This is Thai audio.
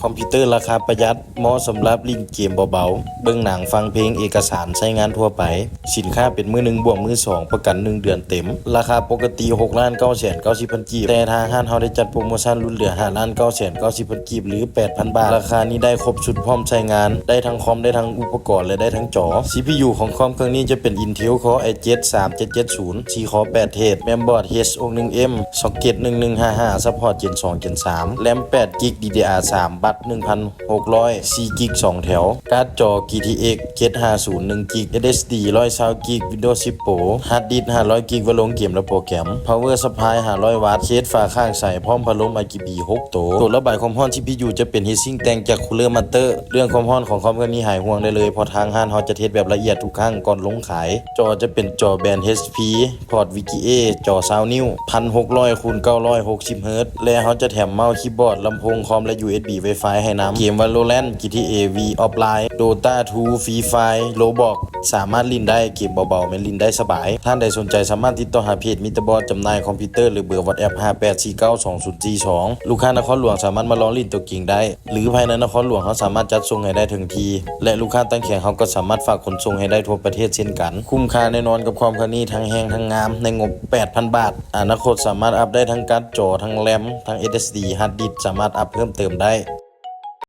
คอมพิวเตอร์ราคาประหยัดเหมาะสำหรับเล่นเกมเบาๆเบิ่งหนังฟังเพลงเอกสารใช้งานทั่วไปสินค้าเป็นมือ1บวกมือ2ประกัน1เดือนเต็มราคาปกติ6,990,000 กีบแต่ทางห้านเฮาได้จัดโปรโมชั่นลดเหลือ5,990,000 กีบหรือ 8,000 บาทราคานี้ได้ครบชุดพร้อมใช้งานได้ทั้งคอมได้ทั้งอุปกรณ์และได้ทั้งจอ CPU ของคอมเครื่องนี้จะเป็น Intel Core i7 3770 4 Core 8 เทรด Mainboard H61M Socket 1155 Support Gen 2 Gen 3 RAM 8GB DDR3 บัตร 1,600 4GB 2 แถวการ์ดจอ GTX 750 1GB SSD 120GB Windows 10 Pro Hard Disk 500GB ไว้ลงเกมและโปรแกรม Power Supply 500 วัตต์เคสฝาข้างใสพร้อมพัดลม RGB 6 ตัวระบายความร้อน CPU จะเป็น Heatsink แต่งจาก Cooler Master เรื่องความร้อนของคอมเครื่องนี้หายห่วงได้เลยเพราะทางห้านเฮาจะเทสแบบละเอียดทุกครั้งก่อนลงขายจอจะเป็นจอแบรนด์ HP พอร์ต VGA จอ20 นิ้ว 1600 x 960 Hz และเฮาจะแถมเมาส์คีย์บอร์ดลำโพงคอมและ USB Wi-Fi ให้นำเกม Valorant GTA V Offline Dota 2 Free Fire Roblox สามารถเล่นได้เกมเบาๆแม่นเล่นได้สบายท่านใดสนใจสามารถติดต่อหาเพจมิสเตอร์บอสจำหน่ายคอมพิวเตอร์หรือเบอร์ WhatsApp 58492042ลูกค้านครหลวงสามารถมาลองเล่นตัวจริงได้หรือภายในนครหลวงเขาสามารถจัดส่งให้ได้ถึงทีและลูกค้าตั้งแข่งเขาก็สามารถฝากขนส่งให้ได้ทั่วประเทศเช่นกันคุ้มค่าแน่นอนกับความคันนี้ทั้งแห้งทั้งงามในงบ 8,000 บาทอนาคตสามารถอัพได้ทั้งการ์ดจอทั้งแรมทั้ง SSD Hard Disk สามารถอัพเพิ่มเติมได้